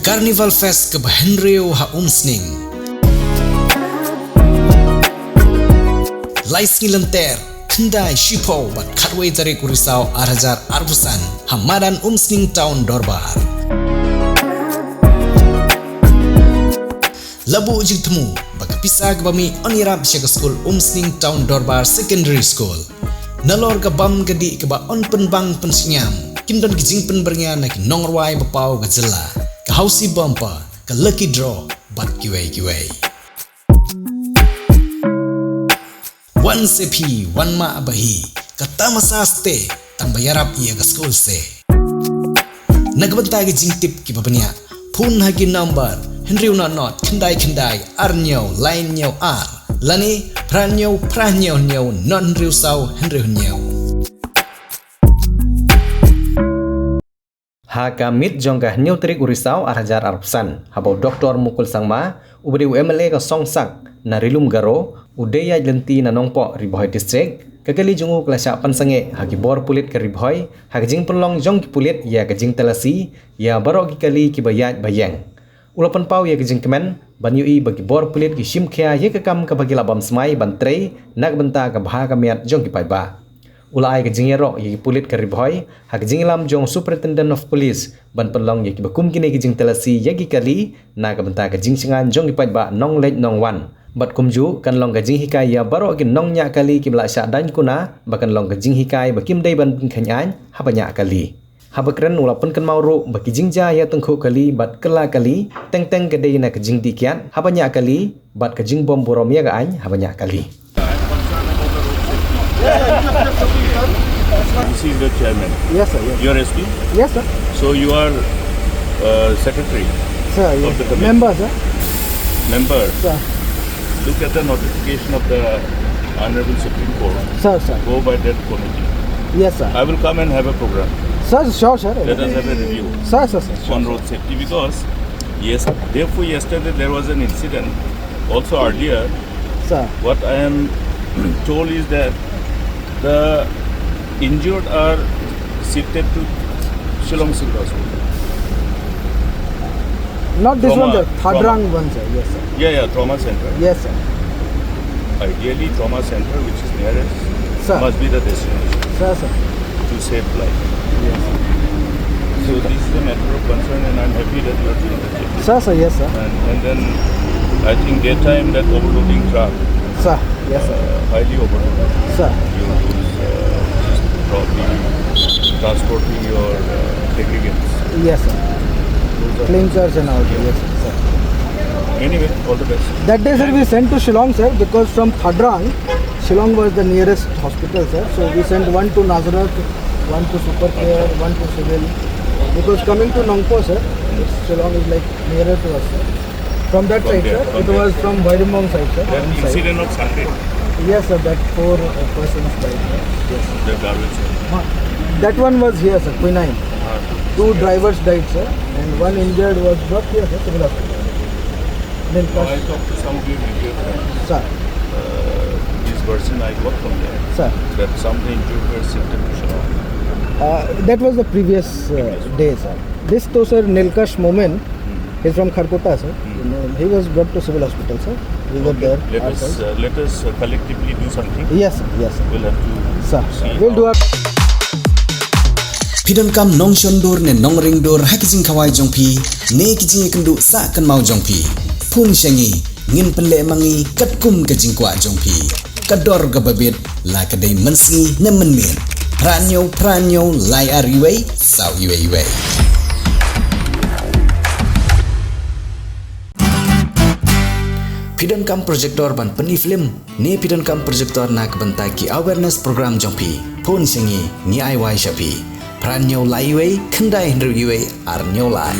Carnival Fest ke Henrio ha umsning. Laisngi lenter kendai shipo bat katway jari kurisau arhajar arbusan hamadan umsning town Dorbar. Labu ujig temu bakapisah ke bami onirap syaga school umsning town Dorbar Secondary School. Nalor ke bam gedi ke ba on penbang pensinyam. Kindon ke jing penbernya nak nongrawai bapau ke jela. Ke hausi bumper ke lucky draw bat kiwai. Wan sepi, wan ma abahi, kata masa ste, tang bayarap iya ke school se. Nagbenta ke jing tip ki babanya, pun hagi number, Henry not, kendai, arnyo, lainyo ar, lani, pranyo, non Henry sau, Henry nyo. Haka mit jongkah nyutrik urisau arhajar arpsan, habau doktor mukul sangma, ubri UMLA ke songsak, narilum garo, udaya lenti na nongpo Ribohoi district, kekali jungu kelasya pansange hagi bor pulit ke Ribohoi, hagi jing penlong jong ki pulit ya ke jing telasi, ya barok ki kali ki bayat bayang. Ulapan pau ya ke jing kemen, banyui bagi bor pulit ki shimkea ya ke kam ke bagi labam semai bantrei, nak benta ke baha kamiat jong ki paiba. Ulai ke jing yerok ya ki pulit ke Ribohoi, hagi jing lam jong superintendent of police, ban penlong ya ki bakum kini ke jing telasi ya ki kali, nak benta ke jing singan jong ki paiba nong lej nong wan. Bat kumju kan long gajing hikai ya baro ki nong nya kali ki bela sya dan kuna bakan long gajing hikai bakim dai ban khanyan haba nya kali haba kren ulapan kan mauru baki jingja ya tengkhu kali bat kala kali teng ke dai na gajing dikian haba nya kali bat gajing bom borom ya ga an haba nya kali. This is the chairman. Yes, sir. Yes. You are SP? Yes, sir. So you are secretary Sir, of yes. the committee? Member, sir. Member. Sir. Look at the notification of the Honorable Supreme Court. Sir. Go by that committee. Yes, sir. I will come and have a program. Sir, sure, sir. Let us have a review Sir. on road safety because therefore yesterday there was an incident. Also earlier, Sir. what I am told is that the injured are shifted to Shillong Civil Hospital. Not this one, Trauma- sir. Thadrang one, sir. Yes, sir. Yeah, trauma center. Yes, sir. Ideally, trauma center, which is nearest, Sir. must be the destination Sir, sir. to save life. Yes, sir. So this is a matter of concern, and I'm happy that you are doing the check. Sir, yes, sir. And then I think daytime that overloading truck, Sir. Yes, sir. highly overloaded. Sir. Probably transporting your aggregates. Yes, sir. Claim charge and all. Yes, sir. Anyway, all the best. That day, sir, we sent to Shillong, sir, because from Thadrang, Shillong was the nearest hospital, sir. So we sent one to Nazareth, one to Supercare, one to Civil. Because coming to Nongpo, sir, Shillong is like nearer to us, sir. From that side, sir, it was from Vairimong side, sir. That one side. incident of Sunday, Yes, sir, that 4 persons died. Yes, sir. the garbage. That one was here, sir, Quinine. 2 drivers died, sir, and 1 injured was brought here, sir, civil hospital. Then I talked to some of your media friends. sir, This version I got from them sir, that some of the injured were shifted to Shillong. that was the previous day, sir. This to sir, Nilkash Momen, he's from Kharkota, sir. He was brought to civil hospital, sir. We were there. Let us collectively do something. Yes, sir, yes, sir. We'll have to Sir, see we'll do how- our... Pidon kam nong shondur ne nong ringdur hakijing kawai jongpi ne kijing kendu sa kan mau jongpi pun syangi ngin penle mangi katkum ke jingkwa jongpi kador gababit la kadai mensi ne menmin pranyo lai ariwei sau iwei Pidon kam projector ban peni film ne pidon kam projector nak bentai ki awareness program jongpi pun syangi ni ai wai shapi Pranyo laiwei, kendai hendriwei, arnyo lai.